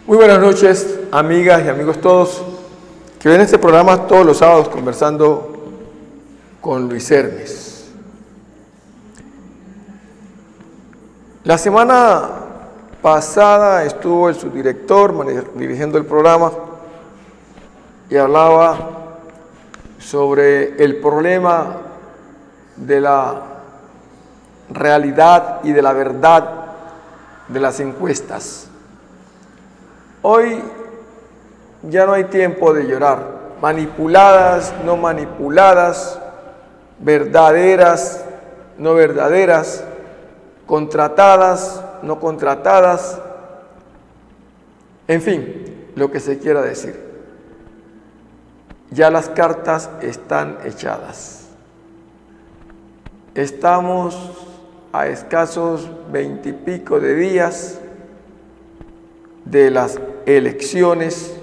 Muy buenas noches, amigas y amigos todos, que ven este programa todos los sábados conversando con Luis Hermes. La semana pasada estuvo el subdirector dirigiendo el programa y hablaba sobre el problema de la realidad y de la verdad de las encuestas. Hoy ya no hay tiempo de llorar, manipuladas, no manipuladas, verdaderas, no verdaderas, contratadas, no contratadas, en fin, lo que se quiera decir. Ya las cartas están echadas. Estamos a escasos 20 y pico de días de las elecciones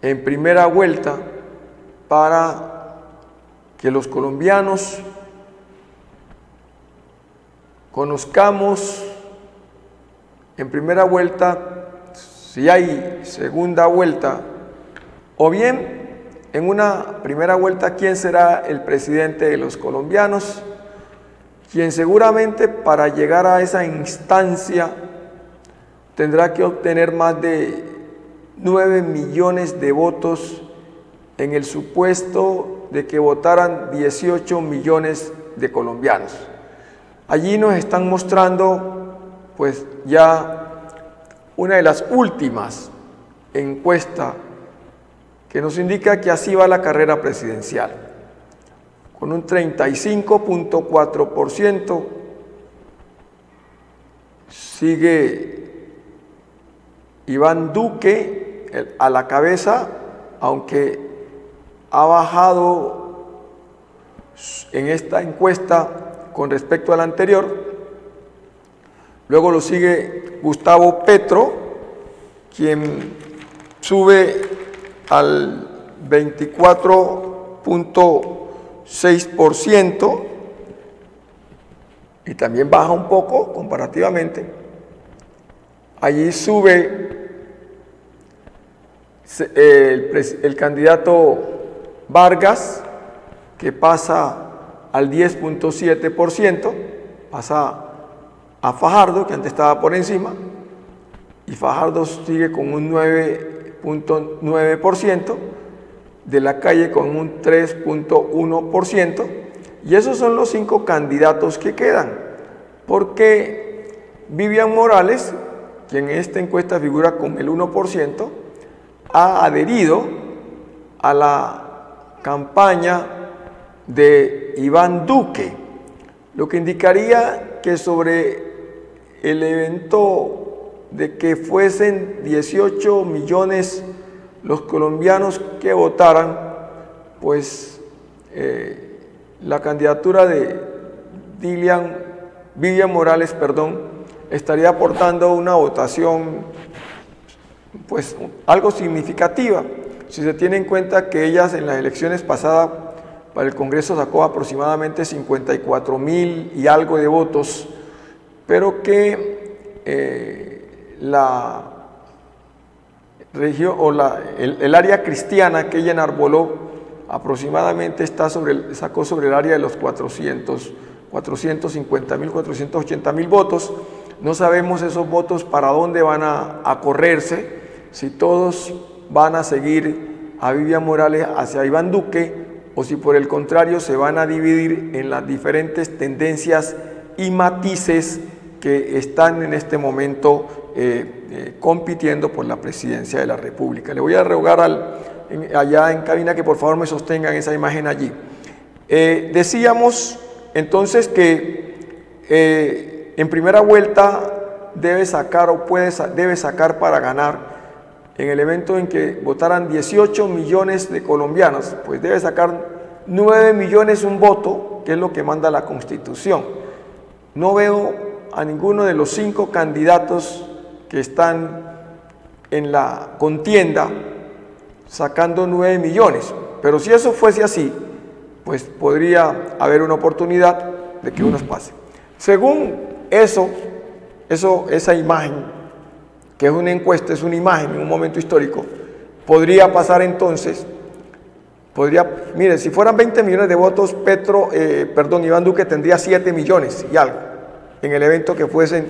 en primera vuelta para que los colombianos conozcamos en primera vuelta si hay segunda vuelta o bien en una primera vuelta quién será el presidente de los colombianos, quien seguramente para llegar a esa instancia tendrá que obtener más de 9 millones de votos en el supuesto de que votaran 18 millones de colombianos. Allí nos están mostrando pues ya una de las últimas encuestas que nos indica que así va la carrera presidencial, con un 35.4%, sigue Iván Duque a la cabeza, aunque ha bajado en esta encuesta con respecto a la anterior. Luego lo sigue Gustavo Petro, quien sube al 24.6% y también baja un poco comparativamente. Allí sube el candidato Vargas, que pasa al 10.7%, pasa a Fajardo, que antes estaba por encima, y Fajardo sigue con un 9.9%, de la Calle con un 3.1%, y esos son los 5 candidatos que quedan, porque Vivian Morales, quien en esta encuesta figura con el 1%, ha adherido a la campaña de Iván Duque, lo que indicaría que sobre el evento de que fuesen 18 millones los colombianos que votaran, pues la candidatura de Vivian Morales, estaría aportando una votación pues algo significativa, si se tiene en cuenta que ellas en las elecciones pasadas para el Congreso sacó aproximadamente 54.000 y algo de votos, pero que la región o el área cristiana que ella enarboló aproximadamente sacó sobre el área de los 450.000, 480.000 votos. No sabemos esos votos para dónde van a correrse, si todos van a seguir a Vivian Morales hacia Iván Duque o si por el contrario se van a dividir en las diferentes tendencias y matices que están en este momento compitiendo por la presidencia de la República. Le voy a rogar allá en cabina que por favor me sostengan esa imagen allí. Decíamos entonces que en primera vuelta debe sacar para ganar. En el evento en que votaran 18 millones de colombianos, pues debe sacar 9 millones un voto, que es lo que manda la Constitución. No veo a ninguno de los 5 candidatos que están en la contienda sacando 9 millones. Pero si eso fuese así, pues podría haber una oportunidad de que unos pasen. Según esa imagen, que es una encuesta, es una imagen en un momento histórico, podría pasar entonces, mire, si fueran 20 millones de votos, Iván Duque tendría 7 millones y algo, en el evento que fuesen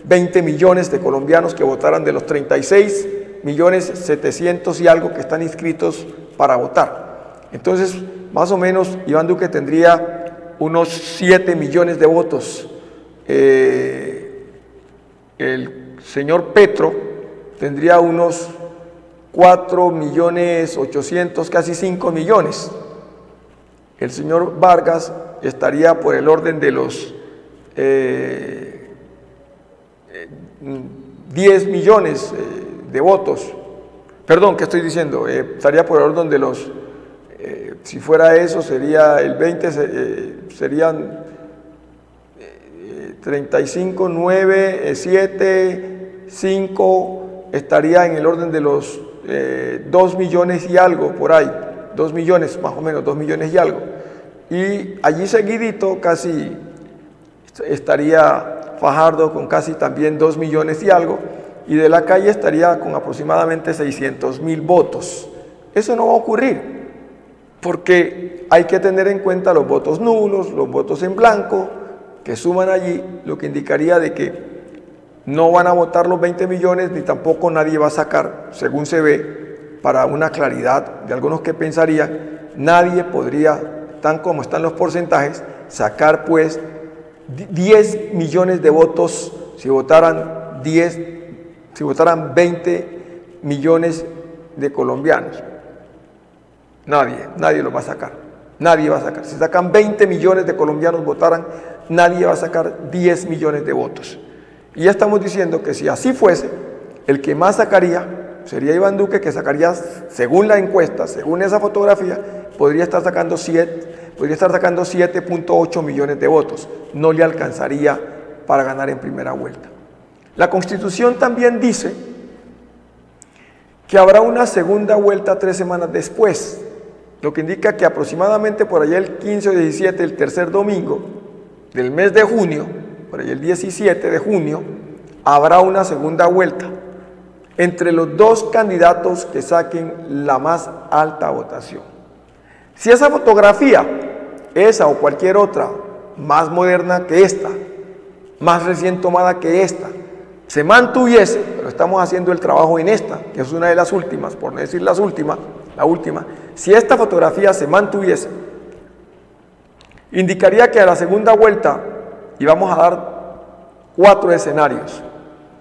20 millones de colombianos que votaran de los 36 millones 700 y algo que están inscritos para votar. Entonces, más o menos, Iván Duque tendría unos 7 millones de votos. El señor Petro tendría unos 4 millones 800, casi 5 millones. El señor Vargas estaría por el orden de los 10 millones de votos. Perdón, ¿qué estoy diciendo? Estaría por el orden de los, si fuera eso, sería el 20, serían 35, 9, 7, 5, estaría en el orden de los 2 millones y algo, por ahí, 2 millones, más o menos, 2 millones y algo. Y allí seguidito casi estaría Fajardo con casi también 2 millones y algo, y de la Calle estaría con aproximadamente 600.000 votos. Eso no va a ocurrir, porque hay que tener en cuenta los votos nulos, los votos en blanco, que suman allí, lo que indicaría de que no van a votar los 20 millones, ni tampoco nadie va a sacar, según se ve, para una claridad de algunos que pensarían, nadie podría, tan como están los porcentajes, sacar pues 10 millones de votos si votaran 20 millones de colombianos. Nadie lo va a sacar. Nadie va a sacar. Si sacan 20 millones de colombianos votaran, nadie va a sacar 10 millones de votos. Y ya estamos diciendo que si así fuese, el que más sacaría sería Iván Duque, que sacaría, según la encuesta, según esa fotografía, podría estar sacando 7.8 millones de votos. No le alcanzaría para ganar en primera vuelta. La Constitución también dice que habrá una segunda vuelta 3 semanas después, lo que indica que aproximadamente por allá el 15 o 17, el tercer domingo del mes de junio, por allá el 17 de junio, habrá una segunda vuelta entre los 2 candidatos que saquen la más alta votación. Si esa fotografía, esa o cualquier otra, más moderna que esta, más recién tomada que esta, se mantuviese, pero estamos haciendo el trabajo en esta, que es una de las últimas, por no decir la última, si esta fotografía se mantuviese, indicaría que a la segunda vuelta, y vamos a dar 4 escenarios,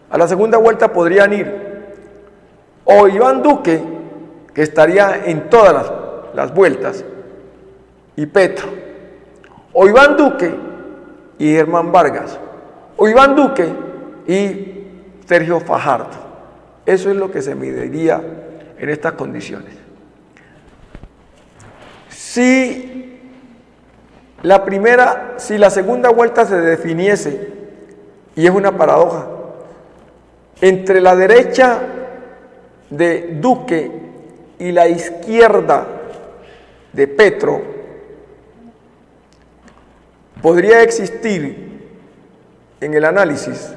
a la segunda vuelta podrían ir o Iván Duque, que estaría en todas las vueltas, y Petro, o Iván Duque y Germán Vargas, o Iván Duque y Sergio Fajardo. Eso es lo que se mediría en estas condiciones. Si la segunda vuelta se definiese, y es una paradoja, entre la derecha de Duque y la izquierda de Petro, podría existir en el análisis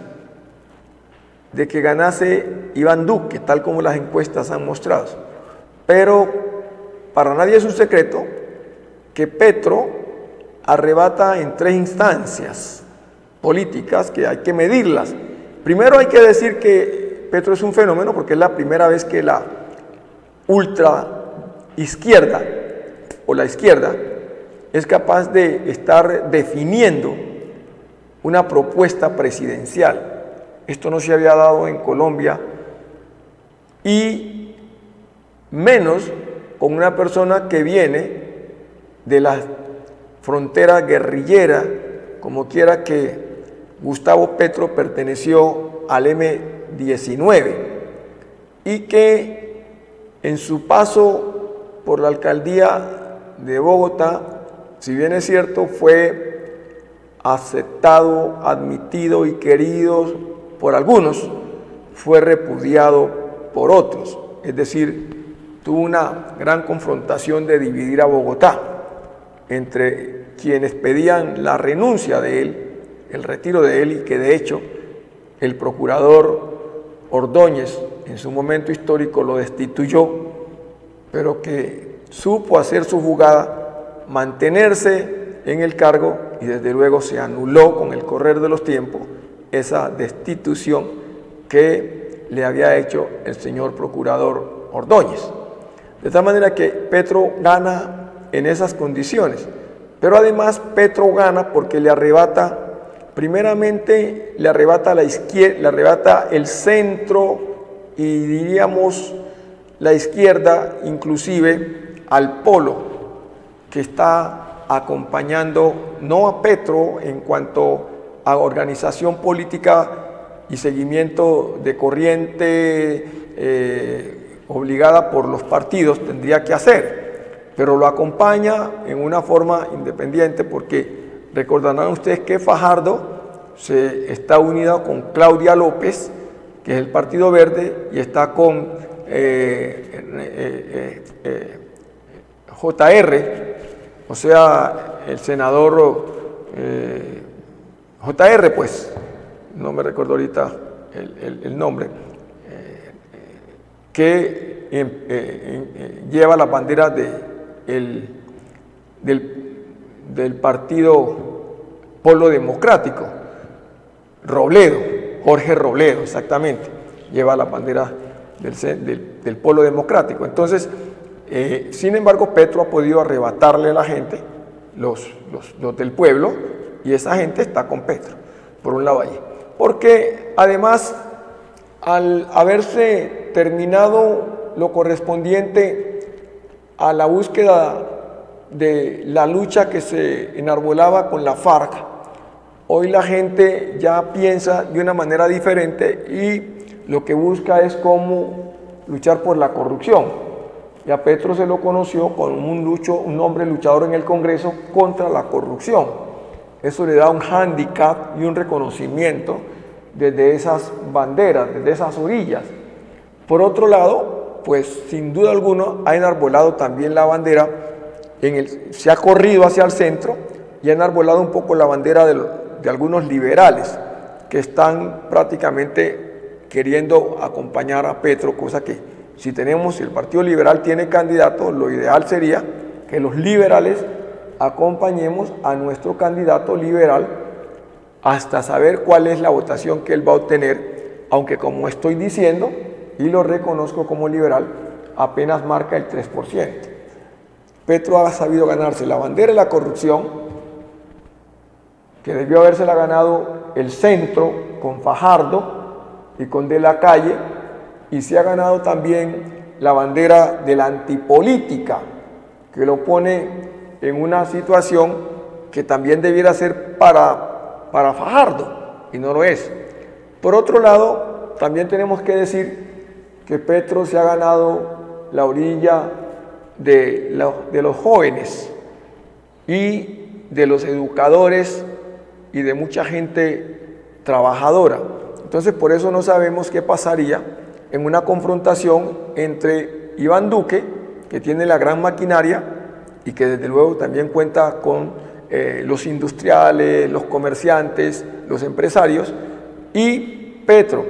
de que ganase Iván Duque, tal como las encuestas han mostrado. Pero para nadie es un secreto que Petro arrebata en 3 instancias políticas que hay que medirlas. Primero hay que decir que Petro es un fenómeno porque es la primera vez que la ultra izquierda o la izquierda es capaz de estar definiendo una propuesta presidencial. Esto no se había dado en Colombia, y menos con una persona que viene de la frontera guerrillera, como quiera que Gustavo Petro perteneció al M-19, y que en su paso por la alcaldía de Bogotá, si bien es cierto, fue aceptado, admitido y querido por algunos, fue repudiado por otros. Es decir, tuvo una gran confrontación de dividir a Bogotá entre quienes pedían la renuncia de él, el retiro de él, y que de hecho el procurador Ordóñez en su momento histórico lo destituyó, pero que supo hacer su jugada, mantenerse en el cargo, y desde luego se anuló con el correr de los tiempos esa destitución que le había hecho el señor procurador Ordóñez. De tal manera que Petro gana en esas condiciones, pero además Petro gana porque le arrebata, primeramente le arrebata la izquierda, le arrebata el centro y diríamos la izquierda, inclusive al polo que está acompañando no a Petro en cuanto a organización política y seguimiento de corriente obligada por los partidos tendría que hacer, pero lo acompaña en una forma independiente, porque recordarán ustedes que Fajardo se está unido con Claudia López, que es el Partido Verde, y está con JR, o sea, el senador JR, pues, no me recuerdo ahorita el nombre, que lleva la bandera del Partido Polo Democrático, Robledo, Jorge Robledo, exactamente, lleva la bandera del Polo Democrático. Entonces, sin embargo, Petro ha podido arrebatarle a la gente, los del pueblo, y esa gente está con Petro, por un lado allí. Porque además, al haberse terminado lo correspondiente a la búsqueda de la lucha que se enarbolaba con la FARC, hoy la gente ya piensa de una manera diferente y lo que busca es cómo luchar por la corrupción. Y a Petro se lo conoció como un hombre luchador en el Congreso contra la corrupción. Eso le da un hándicap y un reconocimiento desde esas banderas, desde esas orillas. Por otro lado, pues sin duda alguna ha enarbolado también la bandera, se ha corrido hacia el centro y ha enarbolado un poco la bandera de algunos liberales que están prácticamente queriendo acompañar a Petro, cosa que si el Partido Liberal tiene candidato, lo ideal sería que los liberales acompañemos a nuestro candidato liberal hasta saber cuál es la votación que él va a obtener, aunque como estoy diciendo, y lo reconozco como liberal, apenas marca el 3%. Petro ha sabido ganarse la bandera de la corrupción, que debió habérsela ganado el centro con Fajardo y con De la Calle, y se ha ganado también la bandera de la antipolítica, que lo pone en una situación que también debiera ser para Fajardo, y no lo es. Por otro lado, también tenemos que decir que Petro se ha ganado la orilla de los jóvenes y de los educadores y de mucha gente trabajadora. Entonces, por eso no sabemos qué pasaría en una confrontación entre Iván Duque, que tiene la gran maquinaria y que desde luego también cuenta con los industriales, los comerciantes, los empresarios, y Petro.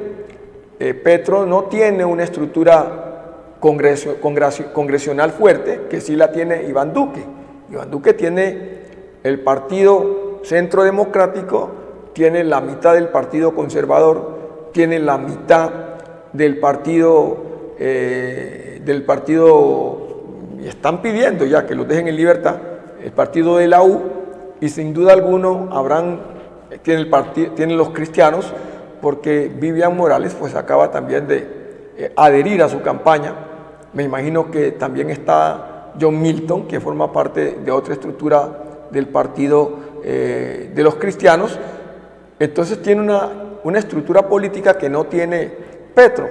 Petro no tiene una estructura congresional fuerte, que sí la tiene Iván Duque. Iván Duque tiene el Partido Centro Democrático, tiene la mitad del Partido Conservador, tiene la mitad del partido, y están pidiendo ya que los dejen en libertad, el partido de la U, y sin duda alguno tienen los cristianos, porque Vivian Morales pues acaba también de adherir a su campaña. Me imagino que también está John Milton, que forma parte de otra estructura del partido de los cristianos. Entonces tiene una estructura política que no tiene Petro.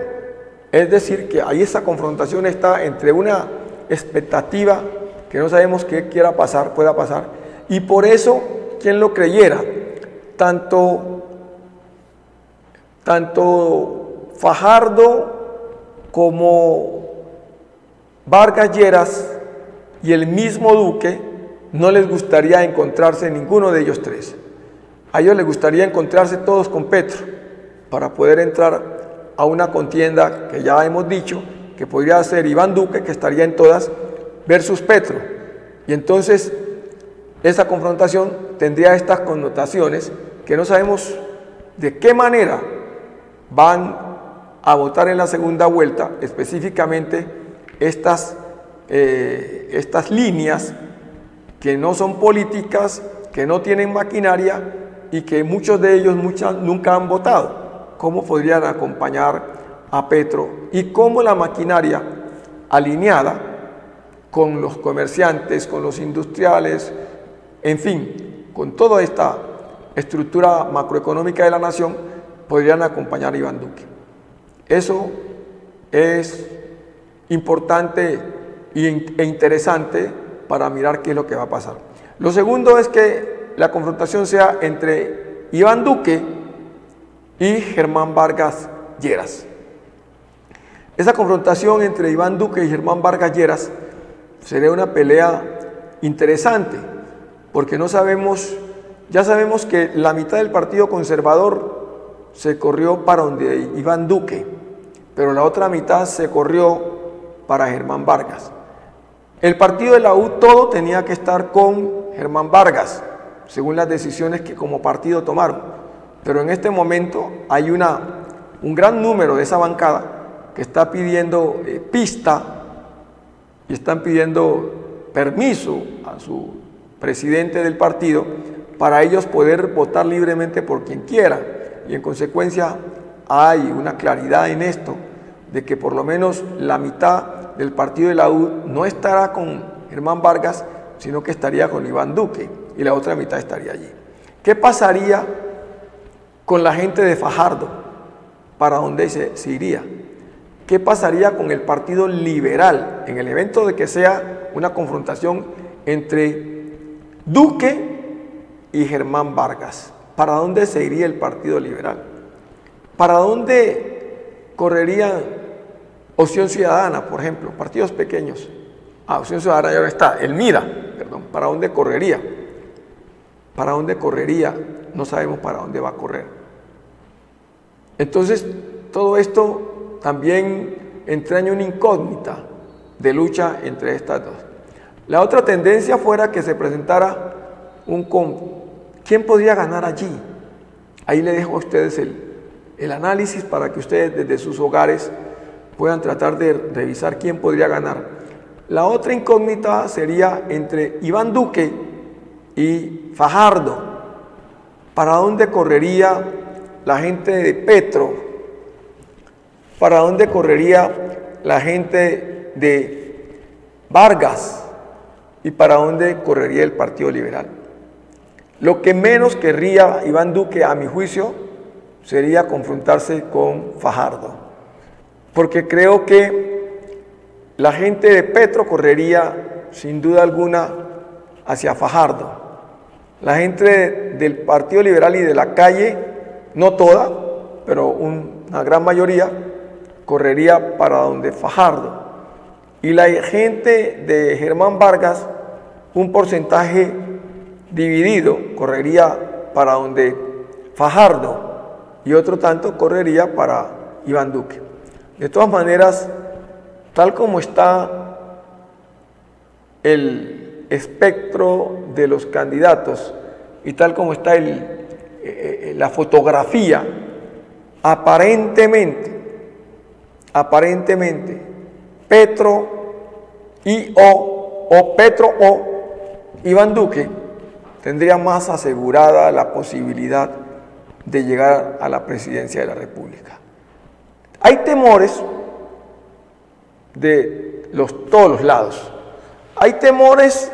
Es decir, que ahí esa confrontación está entre una expectativa que no sabemos qué pueda pasar, y por eso, quien lo creyera, tanto Fajardo como Vargas Lleras y el mismo Duque no les gustaría encontrarse ninguno de ellos tres. A ellos les gustaría encontrarse todos con Petro para poder entrar a una contienda que ya hemos dicho que podría ser Iván Duque, que estaría en todas, versus Petro. Y entonces esa confrontación tendría estas connotaciones que no sabemos de qué manera van a votar en la segunda vuelta, específicamente estas líneas que no son políticas, que no tienen maquinaria y que muchos de ellos nunca han votado. ¿Cómo podrían acompañar a Petro? Y cómo la maquinaria alineada con los comerciantes, con los industriales, en fin, con toda esta estructura macroeconómica de la nación, podrían acompañar a Iván Duque. Eso es importante e interesante para mirar qué es lo que va a pasar. Lo segundo es que la confrontación sea entre Iván Duque y Germán Vargas Lleras. Esa confrontación entre Iván Duque y Germán Vargas Lleras sería una pelea interesante, porque ya sabemos que la mitad del Partido Conservador se corrió para donde Iván Duque, pero la otra mitad se corrió para Germán Vargas. El partido de la U todo tenía que estar con Germán Vargas, según las decisiones que como partido tomaron. Pero en este momento hay un gran número de esa bancada que está pidiendo pista y están pidiendo permiso a su presidente del partido para ellos poder votar libremente por quien quiera. Y en consecuencia hay una claridad en esto de que por lo menos la mitad del partido de la U no estará con Germán Vargas, sino que estaría con Iván Duque y la otra mitad estaría allí. ¿Qué pasaría con la gente de Fajardo? ¿Para dónde se iría? ¿Qué pasaría con el Partido Liberal en el evento de que sea una confrontación entre Duque y Germán Vargas? ¿Para dónde se iría el Partido Liberal? ¿Para dónde correría Opción Ciudadana, por ejemplo? Partidos pequeños. Opción Ciudadana ya no está. El MIRA, perdón. ¿Para dónde correría? ¿Para dónde correría? No sabemos para dónde va a correr. Entonces, todo esto también entraña una incógnita de lucha entre estas dos. La otra tendencia fuera que se presentara ¿quién podría ganar allí? Ahí le dejo a ustedes el análisis para que ustedes desde sus hogares puedan tratar de revisar quién podría ganar. La otra incógnita sería entre Iván Duque y Fajardo. ¿Para dónde correría la gente de Petro? ¿Para dónde correría la gente de Vargas? ¿Y para dónde correría el Partido Liberal? Lo que menos querría Iván Duque, a mi juicio, sería confrontarse con Fajardo, porque creo que la gente de Petro correría sin duda alguna hacia Fajardo. La gente del Partido Liberal y de la calle, no toda, pero una gran mayoría, correría para donde Fajardo. Y la gente de Germán Vargas, un porcentaje dividido, correría para donde Fajardo y otro tanto correría para Iván Duque. De todas maneras, tal como está el espectro de los candidatos y tal como está la fotografía, aparentemente Petro o Iván Duque tendría más asegurada la posibilidad de llegar a la presidencia de la República. Hay temores de todos los lados. Hay temores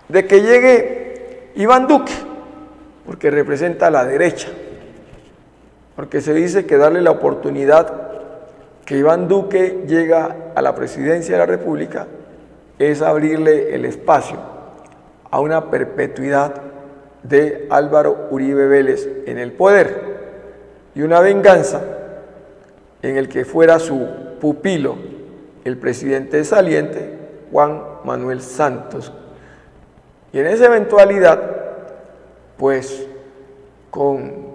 de que llegue Iván Duque, porque representa a la derecha, porque se dice que darle la oportunidad que Iván Duque llega a la presidencia de la República es abrirle el espacio a una perpetuidad de Álvaro Uribe Vélez en el poder y una venganza en el que fuera su pupilo, el presidente saliente, Juan Manuel Santos. Y en esa eventualidad, pues con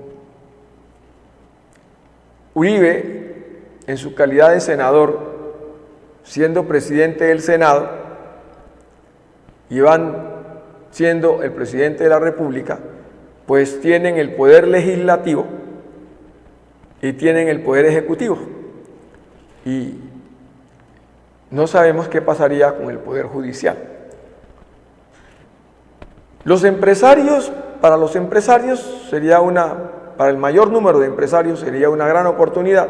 Uribe, en su calidad de senador, siendo presidente del Senado, Iván siendo el presidente de la República, pues tienen el poder legislativo y tienen el poder ejecutivo. Y no sabemos qué pasaría con el poder judicial. Para los empresarios sería para el mayor número de empresarios sería una gran oportunidad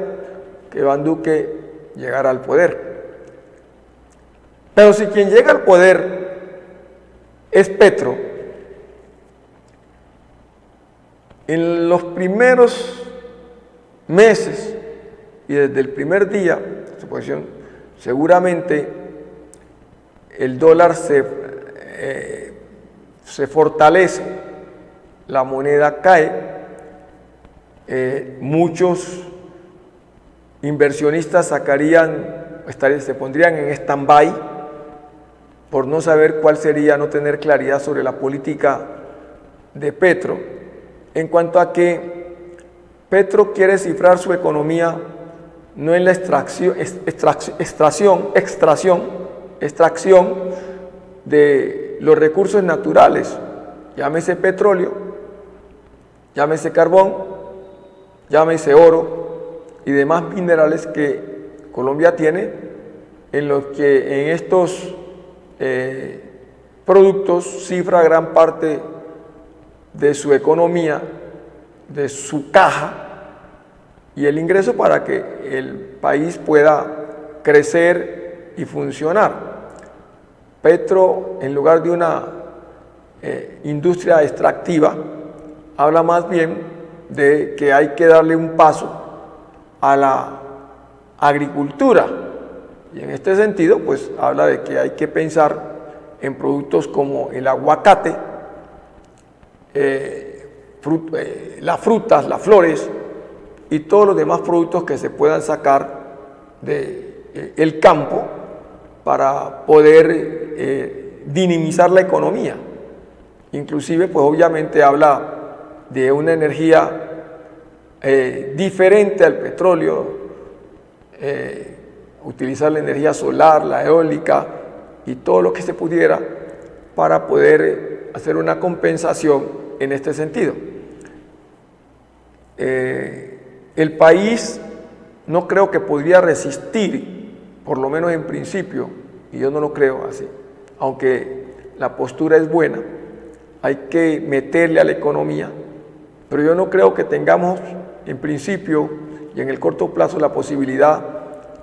que Iván Duque llegara al poder. Pero si quien llega al poder es Petro, en los primeros meses y desde el primer día de su posición, seguramente el dólar se fortalece, la moneda cae, muchos inversionistas se pondrían en stand-by por no saber cuál sería, no tener claridad sobre la política de Petro, en cuanto a que Petro quiere cifrar su economía no en la extracción de los recursos naturales, llámese petróleo, llámese carbón, llámese oro y demás minerales que Colombia tiene, en los que en estos productos cifra gran parte de su economía, de su caja y el ingreso para que el país pueda crecer y funcionar. Petro, en lugar de una industria extractiva, habla más bien de que hay que darle un paso a la agricultura. Y en este sentido, pues habla de que hay que pensar en productos como el aguacate, las frutas, las flores y todos los demás productos que se puedan sacar del campo para poder dinamizar la economía. Inclusive, pues obviamente habla de una energía diferente al petróleo, utilizar la energía solar, la eólica y todo lo que se pudiera para poder hacer una compensación en este sentido. El país no creo que podría resistir, por lo menos en principio, y yo no lo creo así, aunque la postura es buena, hay que meterle a la economía, pero yo no creo que tengamos en principio y en el corto plazo la posibilidad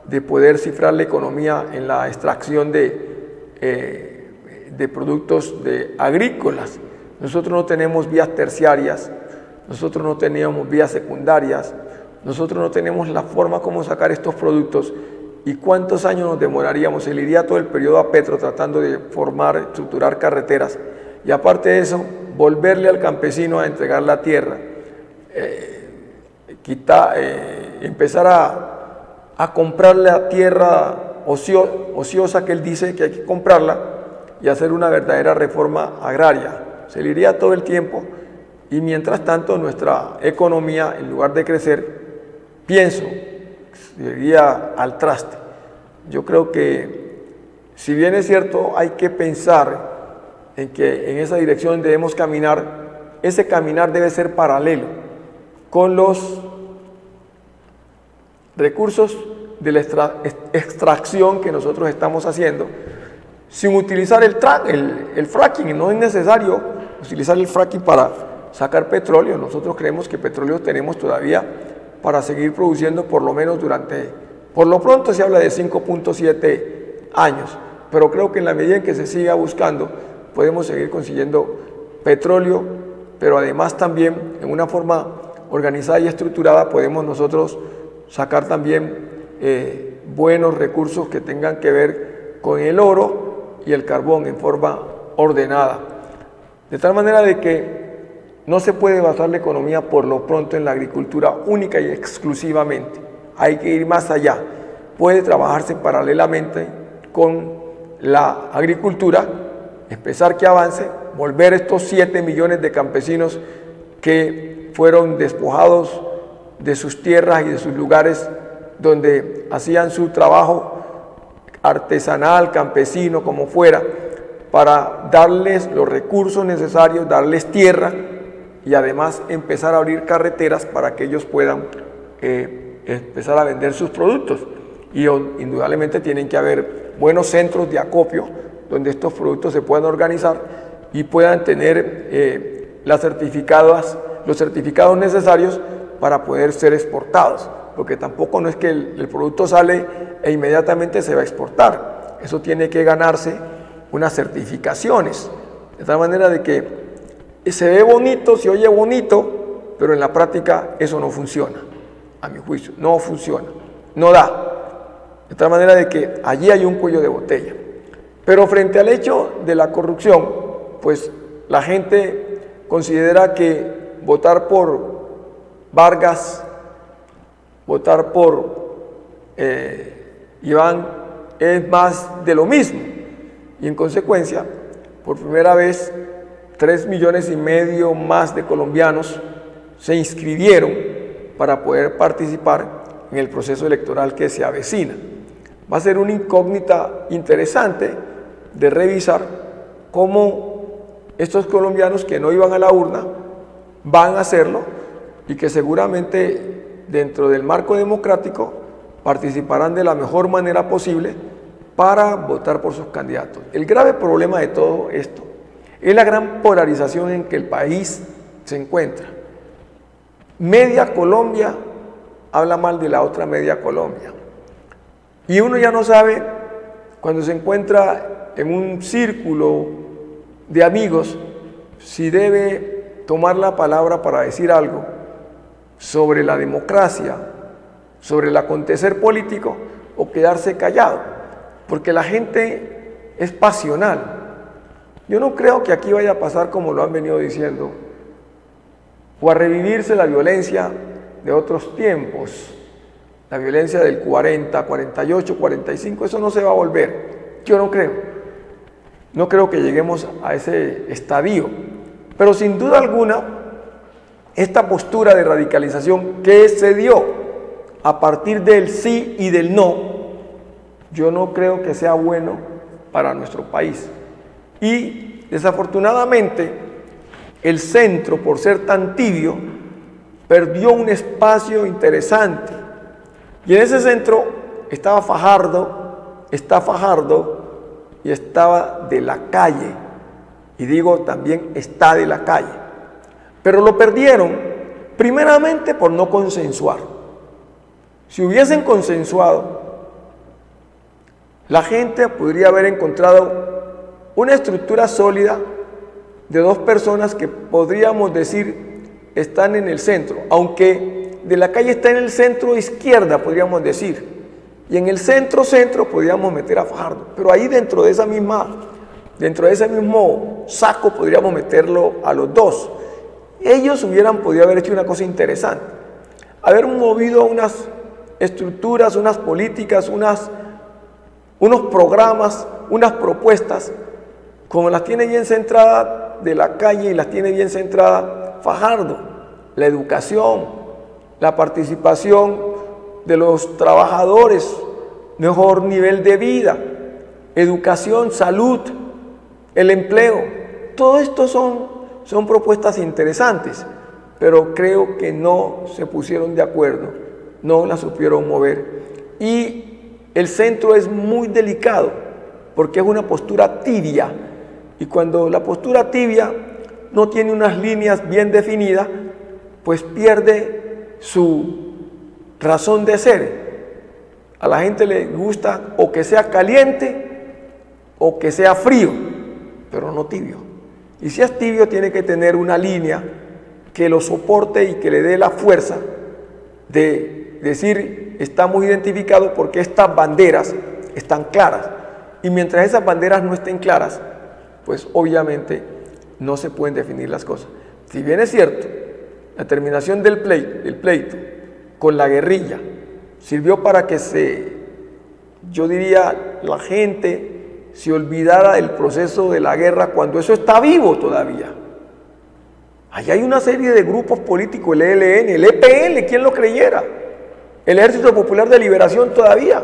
de poder cifrar la economía en la extracción de productos agrícolas. Nosotros no tenemos vías terciarias, nosotros no tenemos vías secundarias, nosotros no tenemos la forma como sacar estos productos. ¿Y cuántos años nos demoraríamos? Se le iría todo el periodo a Petro tratando de estructurar carreteras y aparte de eso, volverle al campesino a entregar la tierra, empezar a comprar la tierra ociosa que él dice que hay que comprarla y hacer una verdadera reforma agraria. Se le iría todo el tiempo y mientras tanto nuestra economía, en lugar de crecer, pienso, se iría al traste. Yo creo que, si bien es cierto, hay que pensar en que en esa dirección debemos caminar, ese caminar debe ser paralelo con los recursos de la extracción que nosotros estamos haciendo, sin utilizar el fracking. No es necesario utilizar el fracking para sacar petróleo. Nosotros creemos que petróleo tenemos todavía para seguir produciendo por lo menos por lo pronto se habla de 5.7 años, pero creo que en la medida en que se siga buscando, podemos seguir consiguiendo petróleo, pero además también en una forma organizada y estructurada podemos nosotros sacar también buenos recursos que tengan que ver con el oro y el carbón en forma ordenada. De tal manera de que no se puede basar la economía por lo pronto en la agricultura única y exclusivamente. Hay que ir más allá. Puede trabajarse paralelamente con la agricultura, empezar que avance, volver estos 7 millones de campesinos que fueron despojados de sus tierras y de sus lugares donde hacían su trabajo artesanal, campesino, como fuera, para darles los recursos necesarios, darles tierra y además empezar a abrir carreteras para que ellos puedan empezar a vender sus productos. Y indudablemente tienen que haber buenos centros de acopio donde estos productos se puedan organizar y puedan tener los certificados necesarios para poder ser exportados, porque tampoco no es que el producto sale e inmediatamente se va a exportar. Eso tiene que ganarse unas certificaciones, de tal manera de que se ve bonito, se oye bonito, pero en la práctica eso no funciona, a mi juicio, no funciona, no da. De tal manera de que allí hay un cuello de botella. Pero frente al hecho de la corrupción, pues la gente considera que votar por Vargas, votar por Iván es más de lo mismo. Y en consecuencia, por primera vez, 3,5 millones más de colombianos se inscribieron para poder participar en el proceso electoral que se avecina. Va a ser una incógnita interesante de revisar cómo estos colombianos que no iban a la urna van a hacerlo y que seguramente dentro del marco democrático participarán de la mejor manera posible para votar por sus candidatos. El grave problema de todo esto es la gran polarización en que el país se encuentra. Media Colombia habla mal de la otra media Colombia. Y uno ya no sabe, cuando se encuentra en un círculo de amigos, si debe tomar la palabra para decir algo sobre la democracia, sobre el acontecer político, o quedarse callado, porque la gente es pasional. Yo no creo que aquí vaya a pasar como lo han venido diciendo, o a revivirse la violencia de otros tiempos, la violencia del 40, 48, 45, eso no se va a volver. Yo no creo. No creo que lleguemos a ese estadio. Pero sin duda alguna, esta postura de radicalización que se dio a partir del sí y del no, yo no creo que sea bueno para nuestro país. Y desafortunadamente, el centro, por ser tan tibio, perdió un espacio interesante. Y en ese centro estaba Fajardo, está Fajardo y estaba De la Calle. Y digo también está De la Calle. Pero lo perdieron primeramente por no consensuar. Si hubiesen consensuado, la gente podría haber encontrado una estructura sólida de dos personas que podríamos decir están en el centro, aunque De la Calle está en el centro izquierda, podríamos decir, y en el centro podríamos meter a Fajardo, pero ahí dentro de ese mismo saco podríamos meterlo a los dos. Ellos hubieran podido haber hecho una cosa interesante, haber movido unas estructuras, unas políticas, unos programas, unas propuestas, como las tiene bien centrada De la Calle y las tiene bien centrada Fajardo: la educación, la participación de los trabajadores, mejor nivel de vida, educación, salud, el empleo. Todo esto son propuestas interesantes, pero creo que no se pusieron de acuerdo, no las supieron mover. Y el centro es muy delicado, porque es una postura tibia, y cuando la postura tibia no tiene unas líneas bien definidas, pues pierde su razón de ser. A la gente le gusta o que sea caliente o que sea frío, pero no tibio. Y si es tibio, tiene que tener una línea que lo soporte y que le dé la fuerza de decir: estamos identificados porque estas banderas están claras. Y mientras esas banderas no estén claras, pues obviamente no se pueden definir las cosas. Si bien es cierto, la terminación del pleito con la guerrilla sirvió para que yo diría, la gente se olvidara del proceso de la guerra cuando eso está vivo todavía. Allí hay una serie de grupos políticos, el ELN, el EPL, ¿quién lo creyera? El Ejército Popular de Liberación todavía,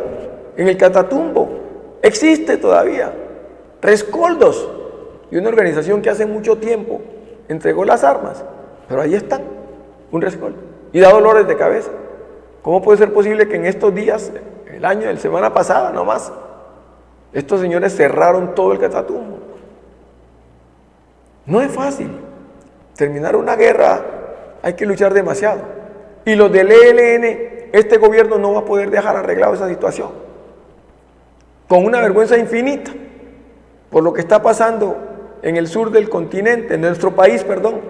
en el Catatumbo, existe todavía. Rescoldos, y una organización que hace mucho tiempo entregó las armas, pero ahí están, un rescoldo, y da dolores de cabeza. ¿Cómo puede ser posible que en estos días, el año, la semana pasada nomás, estos señores cerraron todo el Catatumbo? No es fácil. Terminar una guerra hay que luchar demasiado. Y los del ELN, este gobierno no va a poder dejar arreglado esa situación. Con una vergüenza infinita por lo que está pasando en el sur del continente, en nuestro país, perdón.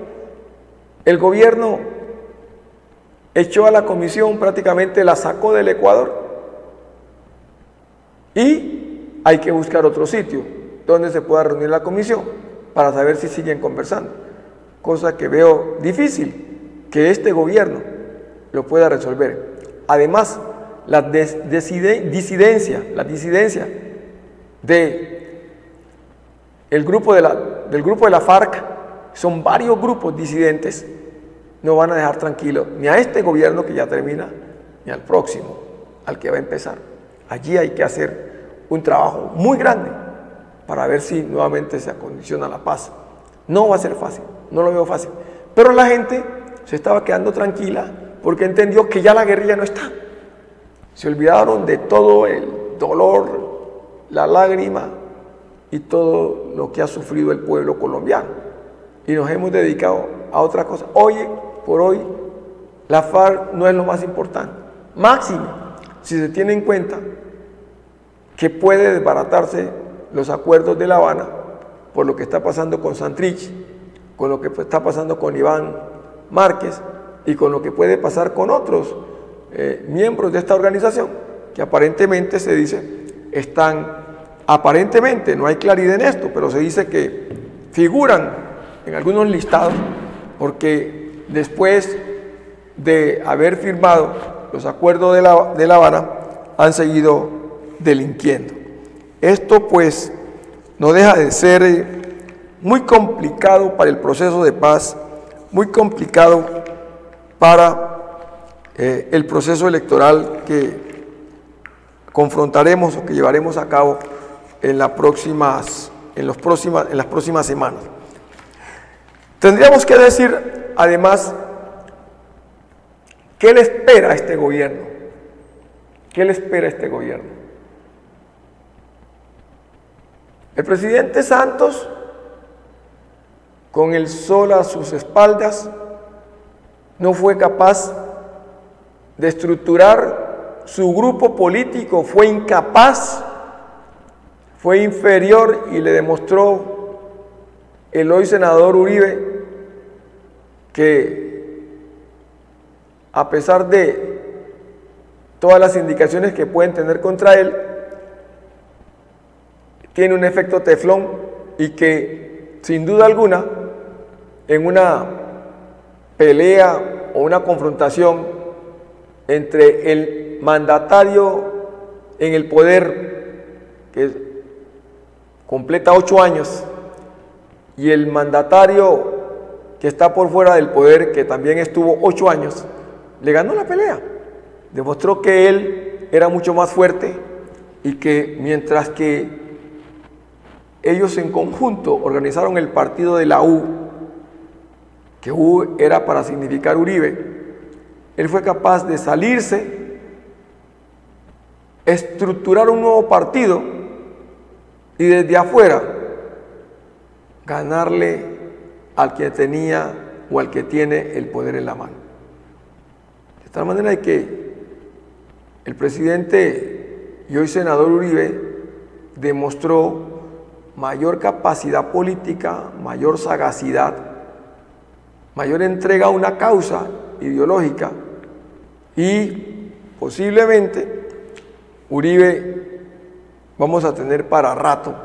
El gobierno echó a la comisión, prácticamente la sacó del Ecuador. Y hay que buscar otro sitio donde se pueda reunir la comisión para saber si siguen conversando. Cosa que veo difícil que este gobierno lo pueda resolver. Además, la disidencia del grupo de la FARC, son varios grupos disidentes, no van a dejar tranquilo ni a este gobierno que ya termina, ni al próximo, al que va a empezar. Allí hay que hacer un trabajo muy grande para ver si nuevamente se acondiciona la paz. No va a ser fácil, no lo veo fácil, pero la gente se estaba quedando tranquila porque entendió que ya la guerrilla no está. Se olvidaron de todo el dolor, la lágrima y todo lo que ha sufrido el pueblo colombiano, y nos hemos dedicado a otra cosa. Hoy por hoy la FARC no es lo más importante, máximo si se tiene en cuenta que puede desbaratarse los acuerdos de La Habana por lo que está pasando con Santrich, con lo que está pasando con Iván Márquez y con lo que puede pasar con otros miembros de esta organización que aparentemente se dice aparentemente, no hay claridad en esto, pero se dice que figuran en algunos listados porque después de haber firmado los acuerdos de La Habana han seguido delinquiendo. Esto pues no deja de ser muy complicado para el proceso de paz, muy complicado para el proceso electoral que confrontaremos o que llevaremos a cabo en las próximas semanas. Tendríamos que decir, además, ¿qué le espera a este gobierno? ¿Qué le espera a este gobierno? El presidente Santos, con el sol a sus espaldas, no fue capaz de estructurar su grupo político, fue incapaz, fue inferior, y le demostró el hoy senador Uribe que, a pesar de todas las indicaciones que pueden tener contra él, tiene un efecto teflón, y que sin duda alguna en una pelea o una confrontación entre el mandatario en el poder, que completa 8 años, y el mandatario que está por fuera del poder, que también estuvo 8 años, le ganó la pelea. Demostró que él era mucho más fuerte, y que mientras que ellos en conjunto organizaron el partido de la U, que U era para significar Uribe, él fue capaz de salirse, estructurar un nuevo partido y desde afuera ganarle al que tenía o al que tiene el poder en la mano. De tal manera de que el presidente y hoy senador Uribe demostró mayor capacidad política, mayor sagacidad, mayor entrega a una causa ideológica, y posiblemente Uribe vamos a tener para rato,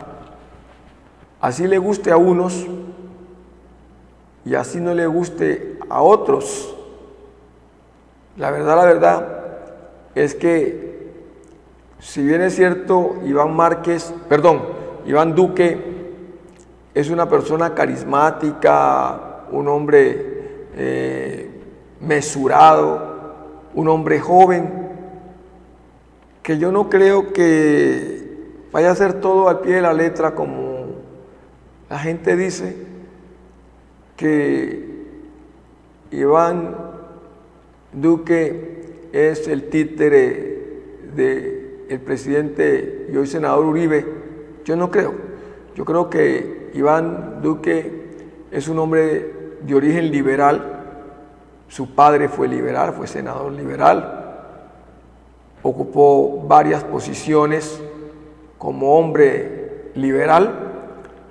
así le guste a unos y así no le guste a otros. La verdad es que, si bien es cierto, Iván Duque es una persona carismática, un hombre mesurado, un hombre joven, que yo no creo que vaya a hacer todo al pie de la letra como la gente dice, que Iván Duque es el títere del presidente y hoy senador Uribe. Yo no creo. Yo creo que Iván Duque es un hombre de origen liberal. Su padre fue liberal, fue senador liberal. Ocupó varias posiciones como hombre liberal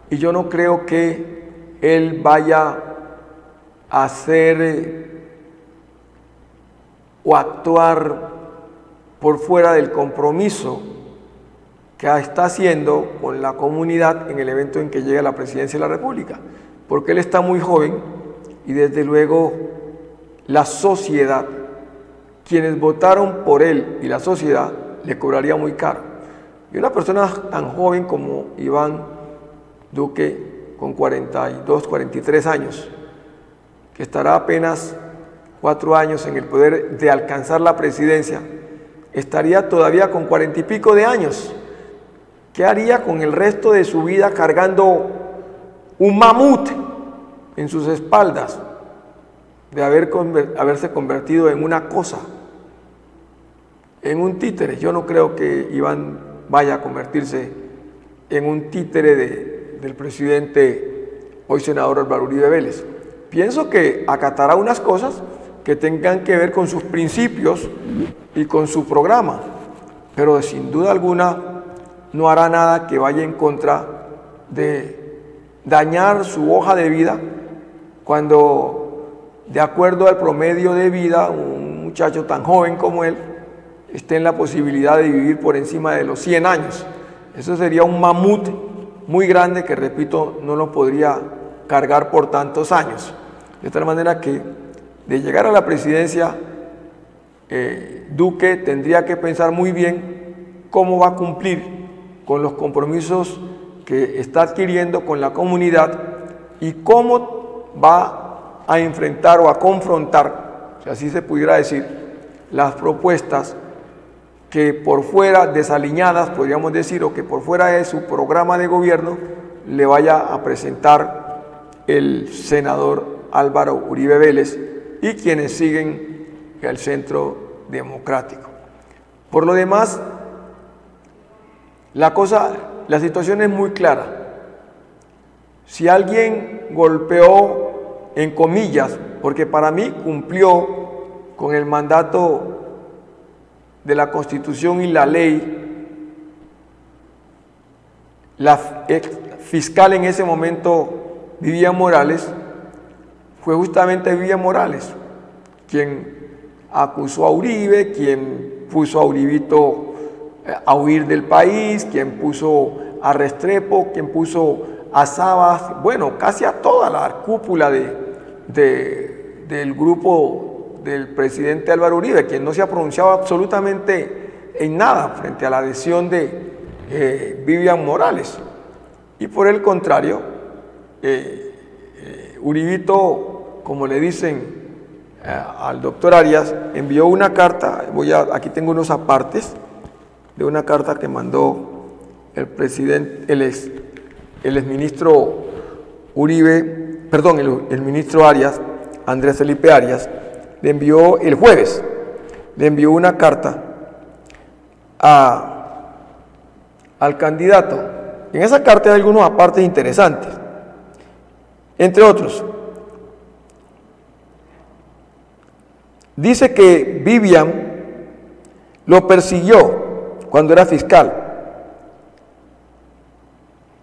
y yo no creo que él vaya a hacer o actuar por fuera del compromiso que está haciendo con la comunidad en el evento en que llegue a la presidencia de la República, porque él está muy joven y desde luego la sociedad, quienes votaron por él y la sociedad, le cobraría muy caro. Y una persona tan joven como Iván Duque, con 42, 43 años, que estará apenas 4 años en el poder de alcanzar la presidencia, estaría todavía con 40 y pico de años. ¿Qué haría con el resto de su vida cargando un mamut en sus espaldas de haberse convertido en una cosa, en un títere? Yo no creo que Iván vaya a convertirse en un títere del presidente, hoy senador Álvaro Uribe Vélez. Pienso que acatará unas cosas que tengan que ver con sus principios y con su programa, pero sin duda alguna no hará nada que vaya en contra de dañar su hoja de vida, cuando, de acuerdo al promedio de vida, un muchacho tan joven como él esté en la posibilidad de vivir por encima de los 100 años. Eso sería un mamut muy grande que, repito, no lo podría cargar por tantos años. De tal manera que, de llegar a la presidencia, Duque tendría que pensar muy bien cómo va a cumplir con los compromisos que está adquiriendo con la comunidad y cómo va a enfrentar o a confrontar, si así se pudiera decir, las propuestas que por fuera, desaliñadas, podríamos decir, o que por fuera de su programa de gobierno le vaya a presentar el senador Álvaro Uribe Vélez y quienes siguen el Centro Democrático. Por lo demás, la situación es muy clara. Si alguien golpeó, en comillas, porque para mí cumplió con el mandato de la Constitución y la ley, la fiscal en ese momento, Vivian Morales, fue justamente Vivian Morales quien acusó a Uribe, quien puso a Uribito a huir del país, quien puso a Restrepo, quien puso a Sabas, bueno, casi a toda la cúpula del grupo del presidente Álvaro Uribe, quien no se ha pronunciado absolutamente en nada frente a la adhesión de Vivian Morales. Y por el contrario, Uribito, como le dicen al doctor Arias, envió una carta, aquí tengo unos apartes de una carta que mandó el presidente, el exministro Uribe, perdón, el ministro Arias, Andrés Felipe Arias, le envió el jueves, le envió una carta al candidato. En esa carta hay algunos apartes interesantes, entre otros. Dice que Vivian lo persiguió cuando era fiscal,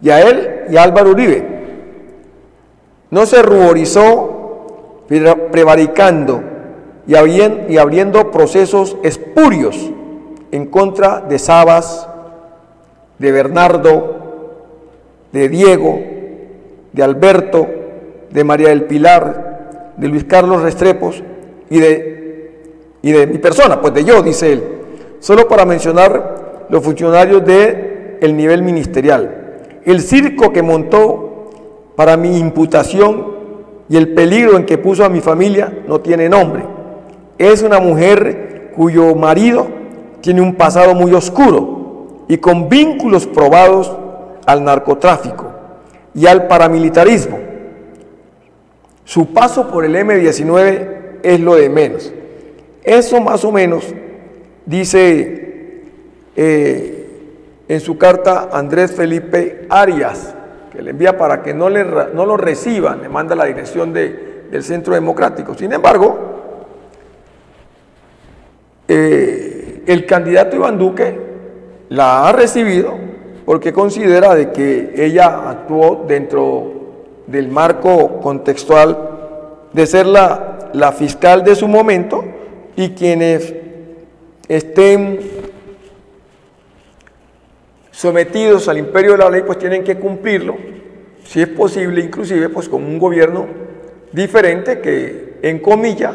y a él y a Álvaro Uribe no se ruborizó prevaricando y abriendo procesos espurios en contra de Sabas, de Bernardo, de Diego, de Alberto, de María del Pilar, de Luis Carlos Restrepos y de mi persona, pues de yo, dice él, solo para mencionar los funcionarios del nivel ministerial. El circo que montó para mi imputación y el peligro en que puso a mi familia no tiene nombre. Es una mujer cuyo marido tiene un pasado muy oscuro y con vínculos probados al narcotráfico y al paramilitarismo. Su paso por el M-19 es lo de menos. Eso más o menos dice en su carta Andrés Felipe Arias, que le envía para que no lo reciban, le manda la dirección del Centro Democrático. Sin embargo, el candidato Iván Duque la ha recibido porque considera de que ella actuó dentro del marco contextual de ser la fiscal de su momento, y quienes estén sometidos al imperio de la ley pues tienen que cumplirlo, si es posible, inclusive pues con un gobierno diferente que en comillas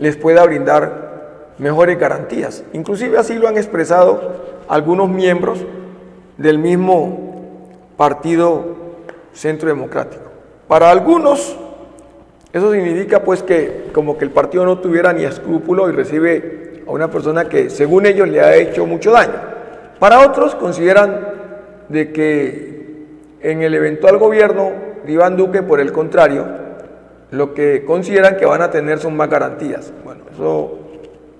les pueda brindar mejores garantías. Inclusive así lo han expresado algunos miembros del mismo Partido Centro Democrático. Para algunos eso significa pues que como que el partido no tuviera ni escrúpulo y recibe a una persona que según ellos le ha hecho mucho daño. Para otros consideran de que en el eventual gobierno de Iván Duque, por el contrario, lo que consideran que van a tener son más garantías. Bueno, eso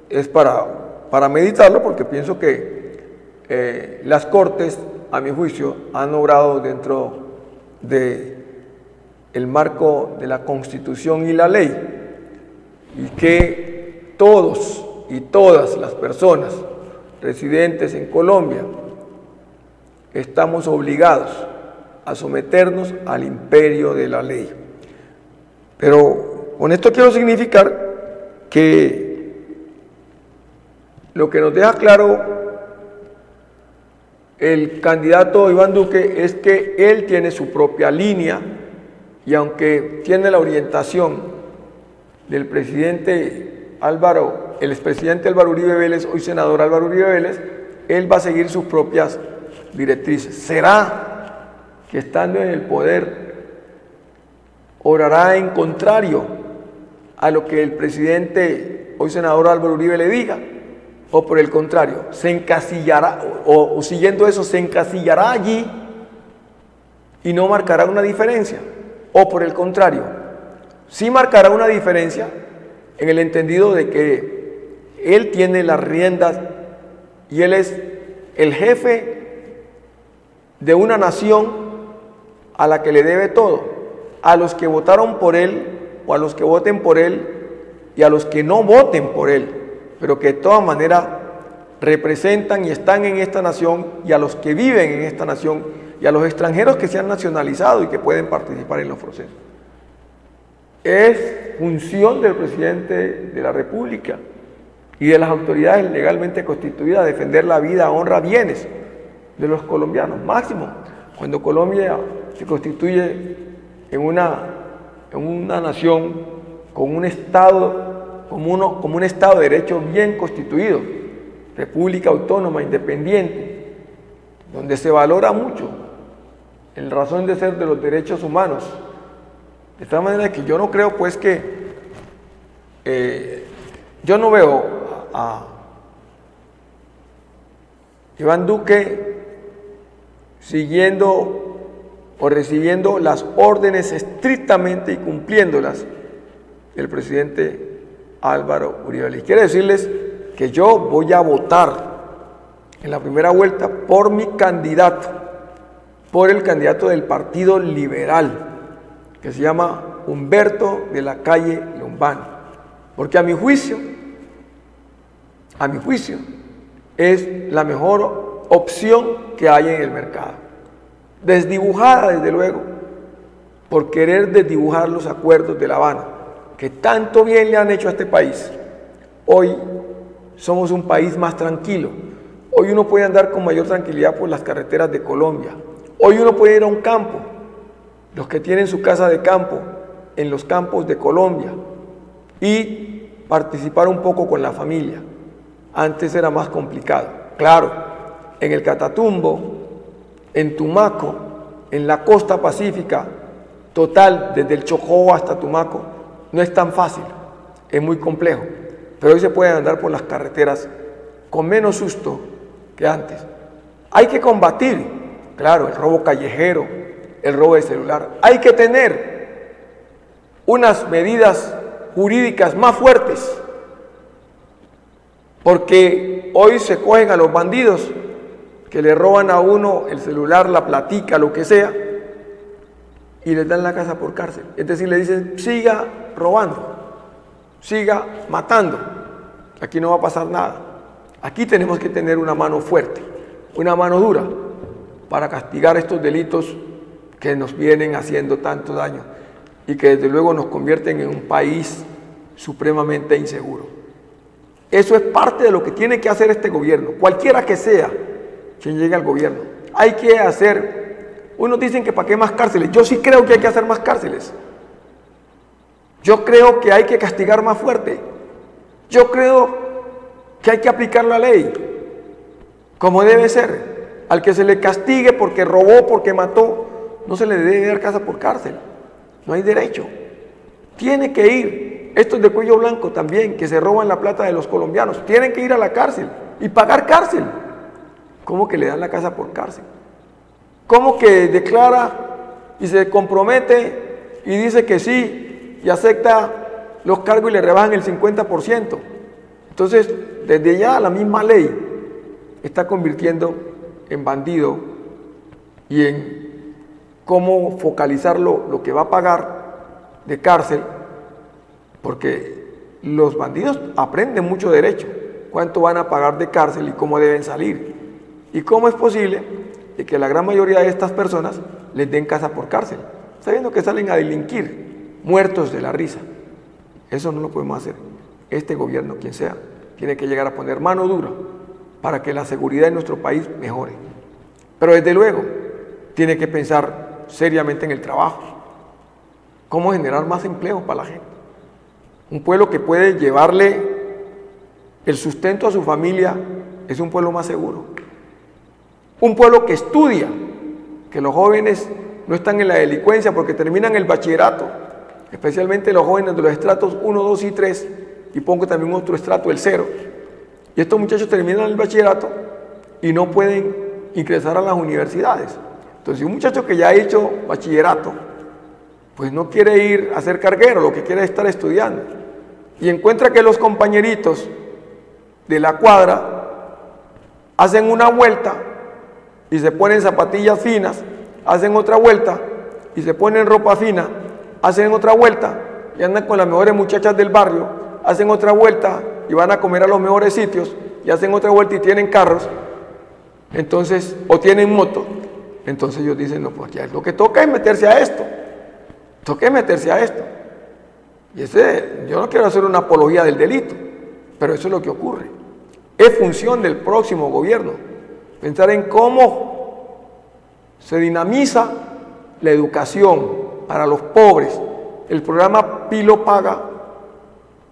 es para meditarlo, porque pienso que las Cortes, a mi juicio, han obrado dentro de el marco de la Constitución y la ley, y que todos y todas las personas residentes en Colombia estamos obligados a someternos al imperio de la ley. Pero con esto quiero significar que lo que nos deja claro el candidato Iván Duque es que él tiene su propia línea, y aunque tiene la orientación del presidente el expresidente Álvaro Uribe Vélez, hoy senador Álvaro Uribe Vélez, él va a seguir sus propias directrices. ¿Será que estando en el poder obrará en contrario a lo que el presidente, hoy senador Álvaro Uribe, le diga? ¿O por el contrario, se encasillará, o siguiendo eso, se encasillará allí y no marcará una diferencia? ¿O por el contrario, sí marcará una diferencia en el entendido de que él tiene las riendas y él es el jefe de una nación a la que le debe todo, a los que votaron por él o a los que voten por él y a los que no voten por él, pero que de todas maneras representan y están en esta nación, y a los que viven en esta nación y a los extranjeros que se han nacionalizado y que pueden participar en los procesos. Es función del presidente de la República y de las autoridades legalmente constituidas defender la vida, honra, bienes de los colombianos. Máximo, cuando Colombia se constituye en una nación con un Estado, como un Estado de Derecho bien constituido, república autónoma, independiente, donde se valora mucho en razón de ser de los derechos humanos. De tal manera que yo no creo pues que yo no veo a Iván Duque siguiendo o recibiendo las órdenes estrictamente y cumpliéndolas el presidente Álvaro Uribe Vélez. Quiero decirles que yo voy a votar en la primera vuelta por mi candidato, por el candidato del Partido Liberal, que se llama Humberto de la Calle Lombán, porque a mi juicio, es la mejor opción que hay en el mercado. Desdibujada, desde luego, por querer desdibujar los acuerdos de La Habana, que tanto bien le han hecho a este país. Hoy somos un país más tranquilo. Hoy uno puede andar con mayor tranquilidad por las carreteras de Colombia. Hoy uno puede ir a un campo. Los que tienen su casa de campo en los campos de Colombia y participar un poco con la familia. Antes era más complicado. Claro, en el Catatumbo, en Tumaco, en la costa pacífica, total, desde el Chocó hasta Tumaco, no es tan fácil, es muy complejo, pero hoy se puede andar por las carreteras con menos susto que antes. Hay que combatir, claro, el robo callejero, el robo de celular. Hay que tener unas medidas jurídicas más fuertes, porque hoy se cogen a los bandidos que le roban a uno el celular, la platica, lo que sea, y les dan la casa por cárcel. Es decir, le dicen, siga robando, siga matando, aquí no va a pasar nada. Aquí tenemos que tener una mano fuerte, una mano dura, para castigar estos delitos que nos vienen haciendo tanto daño y que desde luego nos convierten en un país supremamente inseguro. Eso es parte de lo que tiene que hacer este gobierno, cualquiera que sea quien llegue al gobierno. Hay que hacer, unos dicen que para qué más cárceles, yo sí creo que hay que hacer más cárceles. Yo creo que hay que castigar más fuerte. Yo creo que hay que aplicar la ley como debe ser. Al que se le castigue porque robó, porque mató, no se le debe dar casa por cárcel. No hay derecho. Tiene que ir. Estos de cuello blanco también, que se roban la plata de los colombianos, tienen que ir a la cárcel y pagar cárcel. ¿Cómo que le dan la casa por cárcel? ¿Cómo que declara y se compromete y dice que sí y acepta los cargos y le rebajan el 50%? Entonces, desde ya la misma ley está convirtiendo en bandido y en cómo focalizar lo que va a pagar de cárcel, porque los bandidos aprenden mucho derecho, cuánto van a pagar de cárcel y cómo deben salir. ¿Y cómo es posible que la gran mayoría de estas personas les den casa por cárcel, sabiendo que salen a delinquir, muertos de la risa? Eso no lo podemos hacer. Este gobierno, quien sea, tiene que llegar a poner mano dura para que la seguridad en nuestro país mejore. Pero desde luego, tiene que pensar seriamente en el trabajo. ¿Cómo generar más empleo para la gente? Un pueblo que puede llevarle el sustento a su familia es un pueblo más seguro. Un pueblo que estudia, que los jóvenes no están en la delincuencia porque terminan el bachillerato, especialmente los jóvenes de los estratos 1, 2 y 3, y pongo también otro estrato, el 0. Y estos muchachos terminan el bachillerato y no pueden ingresar a las universidades. Entonces, si un muchacho que ya ha hecho bachillerato, pues no quiere ir a ser carguero, lo que quiere es estar estudiando, y encuentra que los compañeritos de la cuadra hacen una vuelta y se ponen zapatillas finas, hacen otra vuelta y se ponen ropa fina, hacen otra vuelta y andan con las mejores muchachas del barrio, hacen otra vuelta y van a comer a los mejores sitios y hacen otra vuelta y tienen carros, entonces, o tienen moto, entonces ellos dicen, no, pues ya lo que toca es meterse a esto, toca es meterse a esto. Y yo no quiero hacer una apología del delito, pero eso es lo que ocurre. Es función del próximo gobierno pensar en cómo se dinamiza la educación para los pobres. El programa Pilo Paga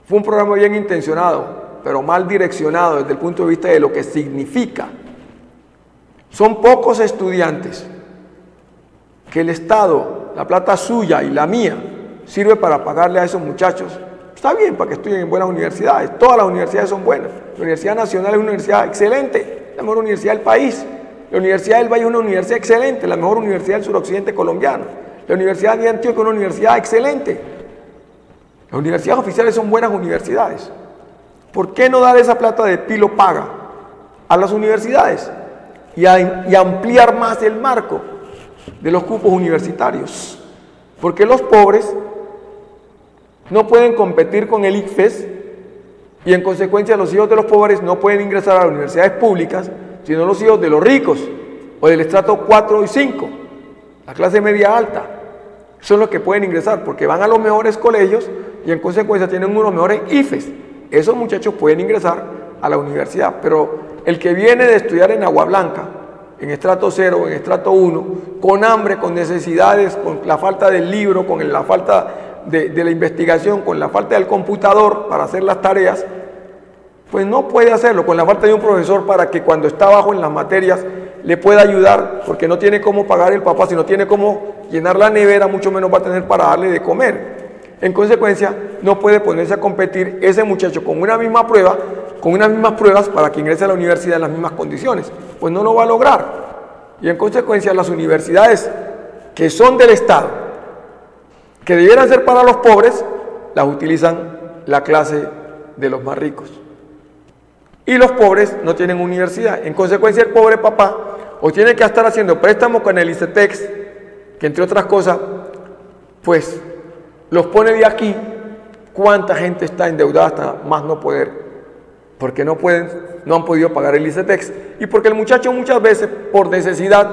fue un programa bien intencionado, pero mal direccionado desde el punto de vista de lo que significa. Son pocos estudiantes que el Estado, la plata suya y la mía, sirve para pagarle a esos muchachos. Está bien para que estudien en buenas universidades, todas las universidades son buenas. La Universidad Nacional es una universidad excelente, la mejor universidad del país. La Universidad del Valle es una universidad excelente, la mejor universidad del suroccidente colombiano. La Universidad de Antioquia es una universidad excelente. Las universidades oficiales son buenas universidades. ¿Por qué no dar esa plata de Pilo Paga a las universidades y ampliar más el marco de los cupos universitarios? Porque los pobres no pueden competir con el ICFES y en consecuencia los hijos de los pobres no pueden ingresar a las universidades públicas, sino los hijos de los ricos o del estrato 4 y 5, la clase media alta, son los que pueden ingresar porque van a los mejores colegios y en consecuencia tienen unos mejores IFES. Esos muchachos pueden ingresar a la universidad, pero el que viene de estudiar en Agua Blanca, en estrato 0, en estrato 1, con hambre, con necesidades, con la falta del libro, con la falta de la investigación, con la falta del computador para hacer las tareas, pues no puede hacerlo, con la falta de un profesor para que cuando está abajo en las materias le pueda ayudar, porque no tiene cómo pagar el papá, si no tiene cómo llenar la nevera, mucho menos va a tener para darle de comer. En consecuencia, no puede ponerse a competir ese muchacho con una misma prueba, con unas mismas pruebas para que ingrese a la universidad en las mismas condiciones. Pues no lo va a lograr. Y en consecuencia, las universidades que son del Estado, que debieran ser para los pobres, las utilizan la clase de los más ricos. Y los pobres no tienen universidad. En consecuencia, el pobre papá o tiene que estar haciendo préstamos con el ICETEX, que entre otras cosas, pues los pone de aquí. ¿Cuánta gente está endeudada hasta más no poder? Porque no han podido pagar el ICETEX. Y porque el muchacho muchas veces, por necesidad,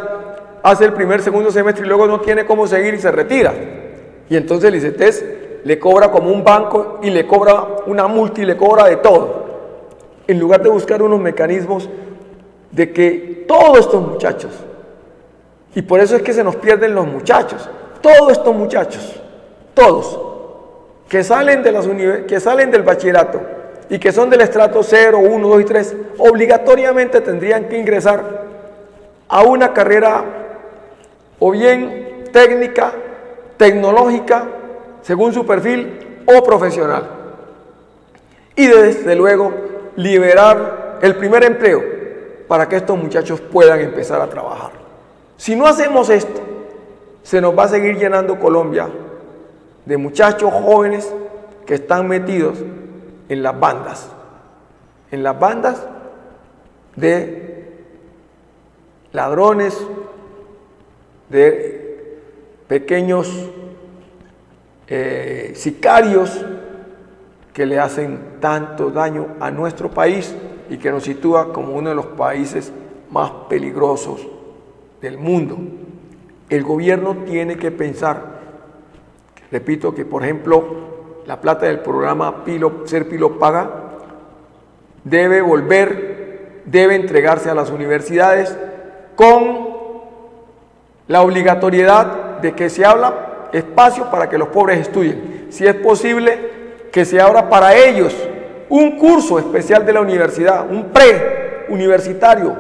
hace el primer, segundo semestre y luego no tiene cómo seguir y se retira. Y entonces el ICETEX le cobra como un banco y le cobra una multa y le cobra de todo. En lugar de buscar unos mecanismos de que todos estos muchachos, y por eso es que se nos pierden los muchachos, todos estos muchachos, todos, que salen del bachillerato y que son del estrato 0, 1, 2 y 3, obligatoriamente tendrían que ingresar a una carrera o bien técnica, tecnológica, según su perfil, o profesional. Y desde luego, liberar el primer empleo para que estos muchachos puedan empezar a trabajar. Si no hacemos esto, se nos va a seguir llenando Colombia de muchachos jóvenes que están metidos en las bandas de ladrones, de pequeños sicarios que le hacen tanto daño a nuestro país y que nos sitúa como uno de los países más peligrosos del mundo. El gobierno tiene que pensar, repito, que por ejemplo la plata del programa Ser Pilo Paga debe entregarse a las universidades con la obligatoriedad de que se abra espacio para que los pobres estudien. Si es posible, que se abra para ellos un curso especial de la universidad, un pre-universitario,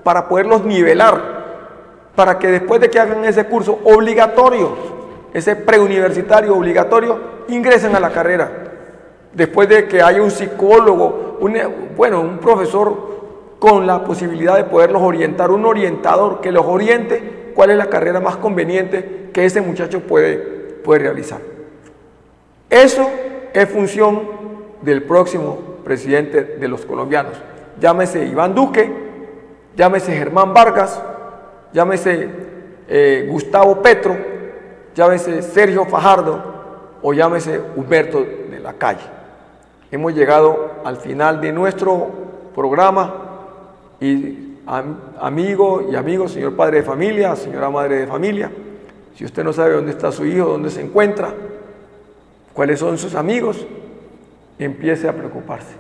para poderlos nivelar, para que después de que hagan ese curso obligatorio, ese preuniversitario obligatorio, ingresen a la carrera. Después de que haya un psicólogo, un profesor con la posibilidad de poderlos orientar, un orientador que los oriente cuál es la carrera más conveniente que ese muchacho puede realizar. Eso es función del próximo presidente de los colombianos. Llámese Iván Duque, llámese Germán Vargas, llámese Gustavo Petro, llámese Sergio Fajardo o llámese Humberto de la Calle. Hemos llegado al final de nuestro programa y amigo, señor padre de familia, señora madre de familia, si usted no sabe dónde está su hijo, dónde se encuentra, cuáles son sus amigos, empiece a preocuparse.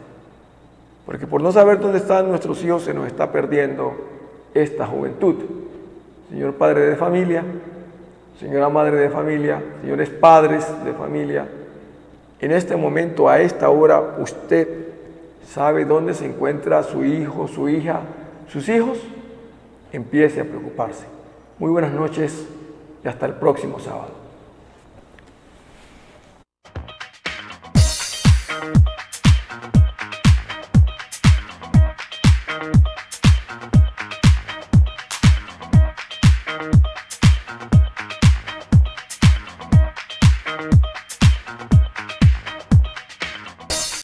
Porque por no saber dónde están nuestros hijos se nos está perdiendo esta juventud. Señor padre de familia, señora madre de familia, señores padres de familia, en este momento, a esta hora, usted sabe dónde se encuentra su hijo, su hija, sus hijos, empiece a preocuparse. Muy buenas noches y hasta el próximo sábado.